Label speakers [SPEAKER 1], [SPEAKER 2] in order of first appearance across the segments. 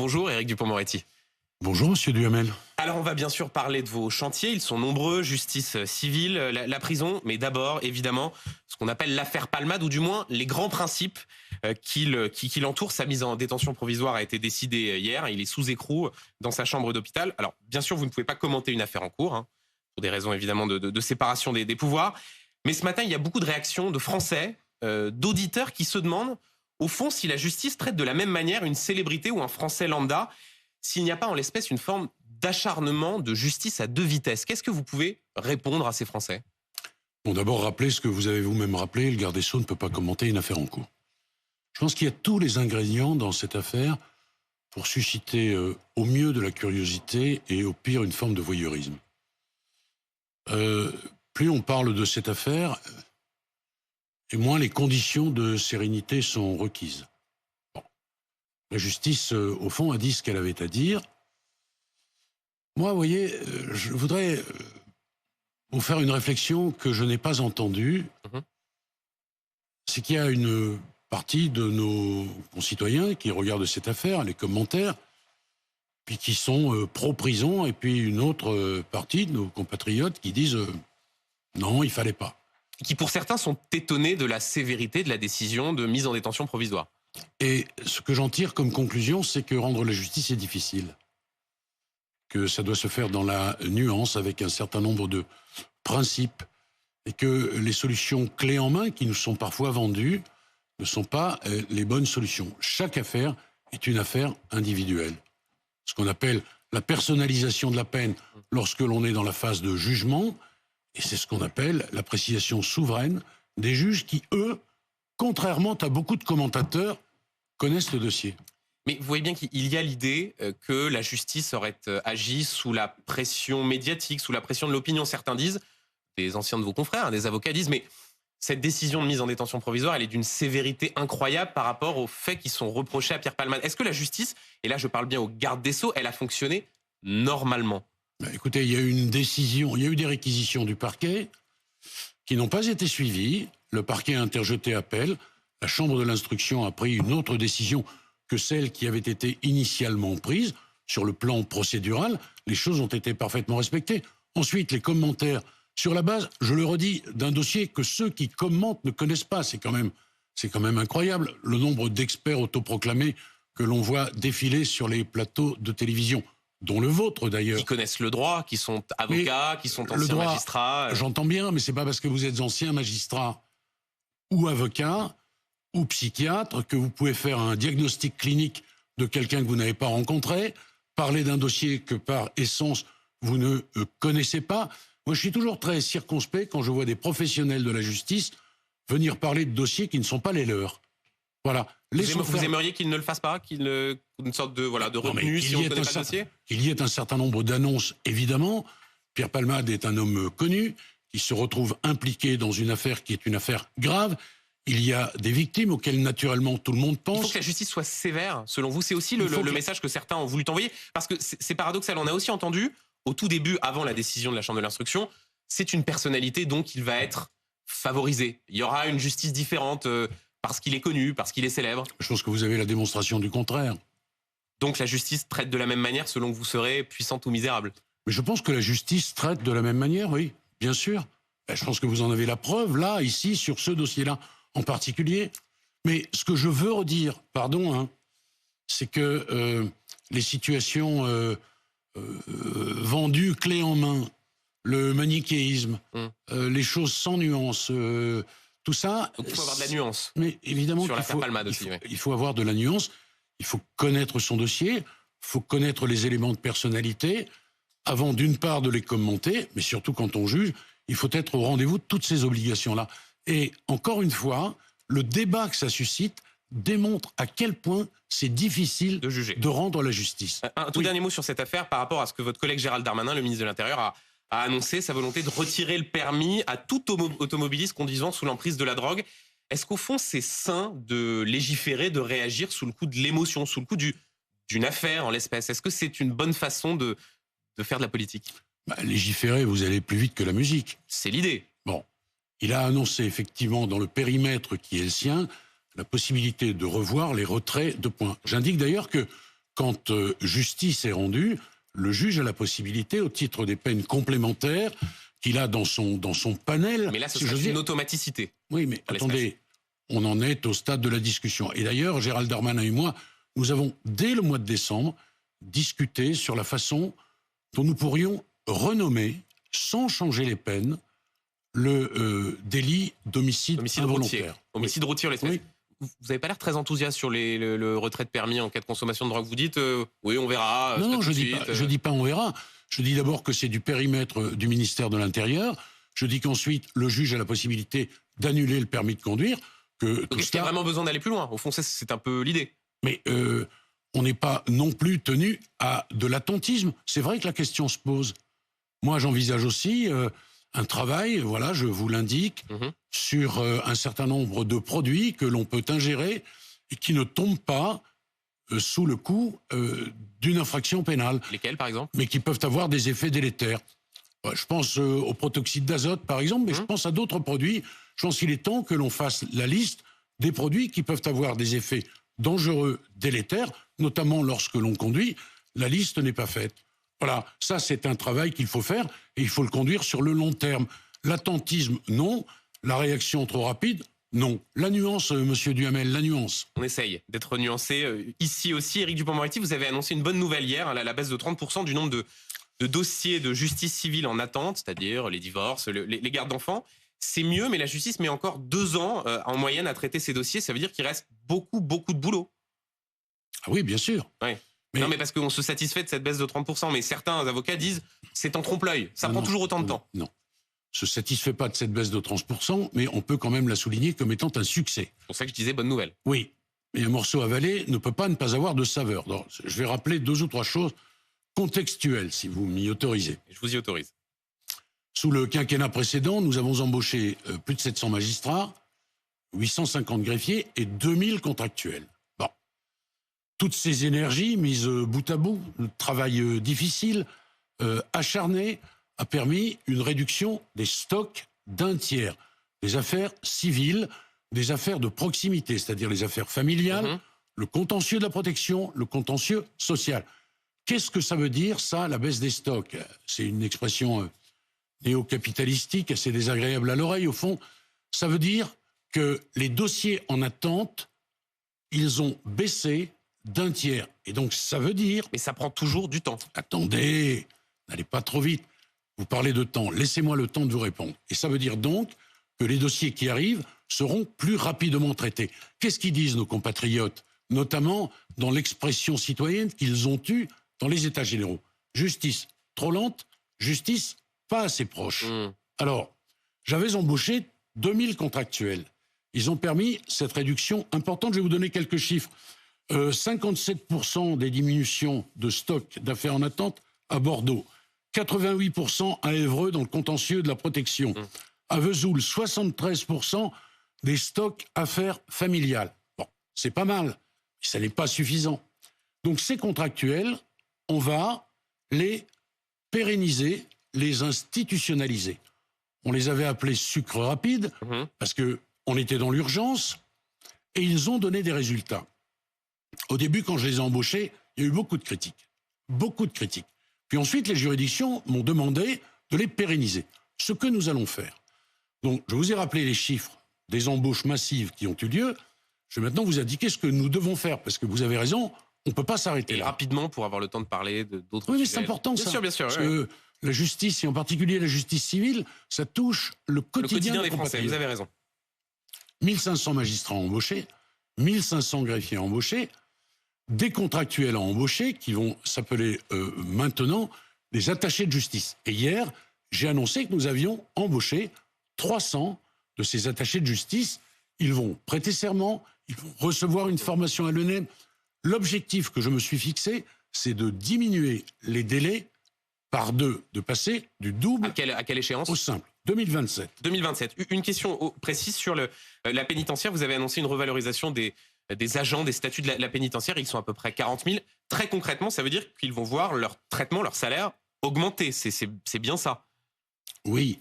[SPEAKER 1] Bonjour Éric Dupond-Moretti.
[SPEAKER 2] Bonjour Monsieur Duhamel.
[SPEAKER 1] Alors on va bien sûr parler de vos chantiers, ils sont nombreux, justice civile, la prison, mais d'abord évidemment ce qu'on appelle l'affaire Palmade, ou du moins les grands principes qui l'entourent. Sa mise en détention provisoire a été décidée hier, il est sous écrou dans sa chambre d'hôpital. Alors bien sûr vous ne pouvez pas commenter une affaire en cours, pour des raisons évidemment de séparation des pouvoirs, mais ce matin il y a beaucoup de réactions de Français, d'auditeurs qui se demandent au fond si la justice traite de la même manière une célébrité ou un Français lambda, s'il n'y a pas en l'espèce une forme d'acharnement, de justice à deux vitesses. Qu'est-ce que vous pouvez répondre à ces Français?
[SPEAKER 2] Bon, d'abord, rappelez ce que vous avez vous-même rappelé, le garde des Sceaux ne peut pas commenter une affaire en cours. Je pense qu'il y a tous les ingrédients dans cette affaire pour susciter au mieux de la curiosité et au pire une forme de voyeurisme. Plus on parle de cette affaire, et moins les conditions de sérénité sont requises. La justice, au fond, a dit ce qu'elle avait à dire. Moi, vous voyez, je voudrais vous faire une réflexion que je n'ai pas entendue. C'est qu'il y a une partie de nos concitoyens qui regardent cette affaire, les commentaires, puis qui sont pro-prison, et puis une autre partie de nos compatriotes qui disent non, il fallait pas.
[SPEAKER 1] Qui pour certains sont étonnés de la sévérité de la décision de mise en détention provisoire.
[SPEAKER 2] Et ce que j'en tire comme conclusion, c'est que rendre la justice est difficile. Que ça doit se faire dans la nuance, avec un certain nombre de principes, et que les solutions clés en main qui nous sont parfois vendues ne sont pas les bonnes solutions. Chaque affaire est une affaire individuelle. Ce qu'on appelle la personnalisation de la peine lorsque l'on est dans la phase de jugement, et c'est ce qu'on appelle l'appréciation souveraine des juges qui, eux, contrairement à beaucoup de commentateurs, connaissent le dossier.
[SPEAKER 1] Mais vous voyez bien qu'il y a l'idée que la justice aurait agi sous la pression médiatique, sous la pression de l'opinion. Certains disent, des anciens de vos confrères, des avocats disent, mais cette décision de mise en détention provisoire, elle est d'une sévérité incroyable par rapport aux faits qui sont reprochés à Pierre Palmade. Est-ce que la justice, et là je parle bien au garde des Sceaux, elle a fonctionné normalement?
[SPEAKER 2] Écoutez, il y a eu une décision, il y a eu des réquisitions du parquet qui n'ont pas été suivies. Le parquet a interjeté appel. La chambre de l'instruction a pris une autre décision que celle qui avait été initialement prise. Sur le plan procédural, les choses ont été parfaitement respectées. Ensuite, les commentaires sur la base, je le redis, d'un dossier que ceux qui commentent ne connaissent pas. C'est quand même incroyable le nombre d'experts autoproclamés que l'on voit défiler sur les plateaux de télévision, dont le vôtre d'ailleurs.
[SPEAKER 1] Qui connaissent le droit, qui sont avocats, qui sont anciens magistrats.
[SPEAKER 2] J'entends bien, mais c'est pas parce que vous êtes ancien magistrat ou avocat ou psychiatre que vous pouvez faire un diagnostic clinique de quelqu'un que vous n'avez pas rencontré, parler d'un dossier que par essence vous ne connaissez pas. Moi, je suis toujours très circonspect quand je vois des professionnels de la justice venir parler de dossiers qui ne sont pas les leurs. Voilà.
[SPEAKER 1] Vous aimeriez qu'ils ne le fassent pas, une sorte de retenue si on ne connaît pas le dossier?
[SPEAKER 2] Qu'il y ait un certain nombre d'annonces, évidemment. Pierre Palmade est un homme connu qui se retrouve impliqué dans une affaire qui est une affaire grave. Il y a des victimes auxquelles naturellement tout le monde pense.
[SPEAKER 1] Il faut que la justice soit sévère, selon vous. C'est aussi le message que certains ont voulu envoyer. Parce que c'est paradoxal, on a aussi entendu, au tout début, avant la décision de la Chambre de l'instruction, c'est une personnalité donc il va être favorisé. Il y aura une justice différente parce qu'il est connu, parce qu'il est célèbre.
[SPEAKER 2] Je pense que vous avez la démonstration du contraire.
[SPEAKER 1] Donc la justice traite de la même manière selon que vous serez puissante ou misérable?
[SPEAKER 2] Mais je pense que la justice traite de la même manière, oui, bien sûr. Je pense que vous en avez la preuve, là, ici, sur ce dossier-là en particulier. Mais ce que je veux redire, pardon, c'est que les situations vendues clé en main, le manichéisme, les choses sans nuance, tout ça...
[SPEAKER 1] Donc il faut avoir de la nuance.
[SPEAKER 2] Mais évidemment
[SPEAKER 1] sur l'affaire Palmade aussi.
[SPEAKER 2] Il faut avoir de la nuance, il faut connaître son dossier, il faut connaître les éléments de personnalité, avant d'une part de les commenter, mais surtout quand on juge, il faut être au rendez-vous de toutes ces obligations-là. Et encore une fois, le débat que ça suscite démontre à quel point c'est difficile
[SPEAKER 1] de juger,
[SPEAKER 2] de rendre la justice.
[SPEAKER 1] Un tout dernier mot sur cette affaire par rapport à ce que votre collègue Gérald Darmanin, le ministre de l'Intérieur, a annoncé sa volonté de retirer le permis à tout automobiliste conduisant sous l'emprise de la drogue. Est-ce qu'au fond, c'est sain de légiférer, de réagir sous le coup de l'émotion, sous le coup d'une affaire en l'espèce? Est-ce que c'est une bonne façon de faire de la politique?
[SPEAKER 2] Légiférer, vous allez plus vite que la musique.
[SPEAKER 1] C'est l'idée.
[SPEAKER 2] Bon. Il a annoncé effectivement dans le périmètre qui est le sien la possibilité de revoir les retraits de points. J'indique d'ailleurs que quand justice est rendue, le juge a la possibilité, au titre des peines complémentaires qu'il a dans son panel...
[SPEAKER 1] Mais là, ce serait une automaticité.
[SPEAKER 2] Oui, mais attendez, on en est au stade de la discussion. Et d'ailleurs, Gérald Darmanin et moi, nous avons, dès le mois de décembre, discuté sur la façon dont nous pourrions renommer, sans changer les peines, le délit d'homicide involontaire.
[SPEAKER 1] Homicide routier, l'espèce. Oui. Vous n'avez pas l'air très enthousiaste sur le retrait de permis en cas de consommation de drogue. Vous dites, oui, on verra.
[SPEAKER 2] Non, je ne dis pas on verra. Je dis d'abord que c'est du périmètre du ministère de l'Intérieur. Je dis qu'ensuite, le juge a la possibilité d'annuler le permis de conduire.
[SPEAKER 1] Donc est-ce qu'il y a vraiment besoin d'aller plus loin? Au fond, c'est un peu l'idée.
[SPEAKER 2] Mais on n'est pas non plus tenu à de l'attentisme. C'est vrai que la question se pose. Moi, j'envisage aussi un travail, voilà, je vous l'indique, sur un certain nombre de produits que l'on peut ingérer et qui ne tombent pas sous le coup d'une infraction pénale.
[SPEAKER 1] Lesquels, par exemple?
[SPEAKER 2] Mais qui peuvent avoir des effets délétères. Je pense au protoxyde d'azote, par exemple, mais je pense à d'autres produits. Je pense qu'il est temps que l'on fasse la liste des produits qui peuvent avoir des effets dangereux, délétères, notamment lorsque l'on conduit. La liste n'est pas faite. Voilà, ça c'est un travail qu'il faut faire et il faut le conduire sur le long terme. L'attentisme, non. La réaction trop rapide, non. La nuance, monsieur Duhamel, la nuance.
[SPEAKER 1] On essaye d'être nuancé. Ici aussi, Éric Dupond-Moretti, vous avez annoncé une bonne nouvelle hier, la baisse de 30% du nombre de dossiers de justice civile en attente, c'est-à-dire les divorces, les gardes d'enfants. C'est mieux, mais la justice met encore 2 ans en moyenne à traiter ces dossiers. Ça veut dire qu'il reste beaucoup de boulot.
[SPEAKER 2] Ah oui, bien sûr.
[SPEAKER 1] Ouais. Non, mais parce qu'on se satisfait de cette baisse de 30%, mais certains avocats disent c'est en trompe-l'œil, ça prend toujours autant de temps.
[SPEAKER 2] Non, se satisfait pas de cette baisse de 30%, mais on peut quand même la souligner comme étant un succès.
[SPEAKER 1] C'est pour ça que je disais bonne nouvelle.
[SPEAKER 2] Oui, mais un morceau avalé ne peut pas ne pas avoir de saveur. Donc, je vais rappeler 2 ou 3 choses contextuelles, si vous m'y autorisez.
[SPEAKER 1] Je vous y autorise.
[SPEAKER 2] Sous le quinquennat précédent, nous avons embauché plus de 700 magistrats, 850 greffiers et 2000 contractuels. Bon. Toutes ces énergies mises bout à bout, le travail difficile, acharné, a permis une réduction des stocks d'1 tiers. Des affaires civiles, des affaires de proximité, c'est-à-dire les affaires familiales, le contentieux de la protection, le contentieux social. Qu'est-ce que ça veut dire, ça, la baisse des stocks? C'est une expression néo-capitalistique, assez désagréable à l'oreille. Au fond, ça veut dire que les dossiers en attente, ils ont baissé d'1 tiers. Et donc, ça veut dire...
[SPEAKER 1] Mais ça prend toujours du temps.
[SPEAKER 2] Attendez, n'allez pas trop vite. Vous parlez de temps, laissez-moi le temps de vous répondre. Et ça veut dire donc que les dossiers qui arrivent seront plus rapidement traités. Qu'est-ce qu'ils disent nos compatriotes, notamment dans l'expression citoyenne qu'ils ont eue dans les États généraux? Justice trop lente, justice pas assez proche. Alors, j'avais embauché 2000 contractuels. Ils ont permis cette réduction importante. Je vais vous donner quelques chiffres. 57% des diminutions de stock d'affaires en attente à Bordeaux. 88% à Évreux dans le contentieux de la protection. À Vesoul, 73% des stocks affaires familiales. Bon, c'est pas mal, mais ça n'est pas suffisant. Donc ces contractuels, on va les pérenniser, les institutionnaliser. On les avait appelés sucre rapide parce qu'on était dans l'urgence et ils ont donné des résultats. Au début, quand je les ai embauchés, il y a eu beaucoup de critiques. Beaucoup de critiques. Puis ensuite, les juridictions m'ont demandé de les pérenniser. Ce que nous allons faire. Donc, je vous ai rappelé les chiffres des embauches massives qui ont eu lieu. Je vais maintenant vous indiquer ce que nous devons faire, parce que vous avez raison, on ne peut pas s'arrêter là.
[SPEAKER 1] Rapidement, pour avoir le temps de parler d'autres sujets.
[SPEAKER 2] Oui, mais c'est important, ça.
[SPEAKER 1] Bien sûr.
[SPEAKER 2] Parce que la justice, et en particulier la justice civile, ça touche le quotidien
[SPEAKER 1] des Français, vous avez raison.
[SPEAKER 2] 1500 magistrats embauchés, 1500 greffiers embauchés, des contractuels à embaucher qui vont s'appeler maintenant des attachés de justice. Et hier, j'ai annoncé que nous avions embauché 300 de ces attachés de justice. Ils vont prêter serment, ils vont recevoir une formation à l'ENEM. L'objectif que je me suis fixé, c'est de diminuer les délais par 2, de passer du double
[SPEAKER 1] à quelle échéance
[SPEAKER 2] au simple. 2027.
[SPEAKER 1] 2027. Une question précise sur la pénitentiaire. Vous avez annoncé une revalorisation des agents, des statuts de la pénitentiaire. Ils sont à peu près 40 000. Très concrètement, ça veut dire qu'ils vont voir leur traitement, leur salaire augmenter. C'est bien ça.
[SPEAKER 2] Oui.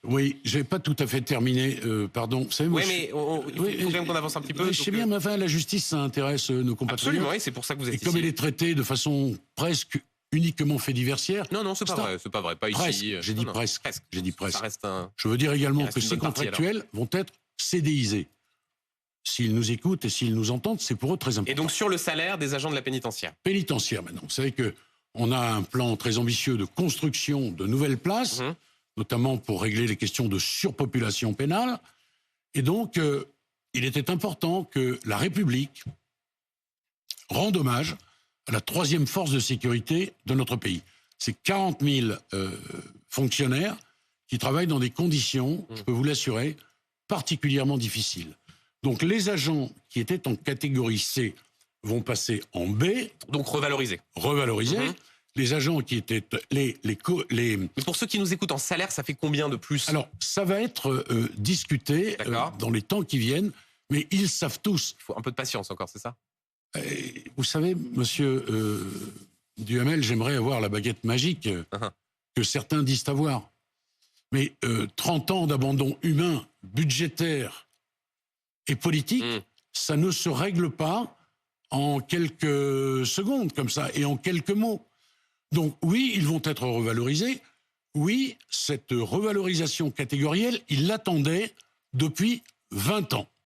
[SPEAKER 2] Oui, j'ai pas tout à fait terminé, pardon. Vous savez, moi,
[SPEAKER 1] Oui, mais il faut quand même qu'on avance un petit peu.
[SPEAKER 2] Je sais bien, mais enfin, la justice, ça intéresse nos compatriotes.
[SPEAKER 1] Absolument, et c'est pour ça que vous êtes
[SPEAKER 2] et
[SPEAKER 1] ici.
[SPEAKER 2] comme elle est traitée de façon presque uniquement fait diversière.
[SPEAKER 1] Non, c'est pas vrai, c'est pas vrai, pas
[SPEAKER 2] presque,
[SPEAKER 1] ici.
[SPEAKER 2] j'ai dit presque. J'ai dit presque.
[SPEAKER 1] Ça reste un...
[SPEAKER 2] Je veux dire également que
[SPEAKER 1] une
[SPEAKER 2] ces
[SPEAKER 1] bonne partie,
[SPEAKER 2] contractuels vont être CDIsés. S'ils nous écoutent et s'ils nous entendent, c'est pour eux très important.
[SPEAKER 1] Et donc sur le salaire des agents de la pénitentiaire.
[SPEAKER 2] Pénitentiaire maintenant. Vous savez que on a un plan très ambitieux de construction de nouvelles places, notamment pour régler les questions de surpopulation pénale. Et donc, il était important que la République rende hommage à la troisième force de sécurité de notre pays. C'est 40 000 fonctionnaires qui travaillent dans des conditions, je peux vous l'assurer, particulièrement difficiles. Donc les agents qui étaient en catégorie C vont passer en B.
[SPEAKER 1] Donc revalorisés.
[SPEAKER 2] Revalorisés. Les agents qui étaient... Mais
[SPEAKER 1] pour ceux qui nous écoutent en salaire, ça fait combien de plus?
[SPEAKER 2] Alors, ça va être discuté dans les temps qui viennent, mais ils savent tous.
[SPEAKER 1] Il faut un peu de patience encore, c'est ça?
[SPEAKER 2] Vous savez, monsieur Duhamel, j'aimerais avoir la baguette magique que certains disent avoir. Mais 30 ans d'abandon humain, budgétaire et politique, ça ne se règle pas en quelques secondes comme ça et en quelques mots. Donc oui, ils vont être revalorisés. Oui, cette revalorisation catégorielle, ils l'attendaient depuis 20 ans.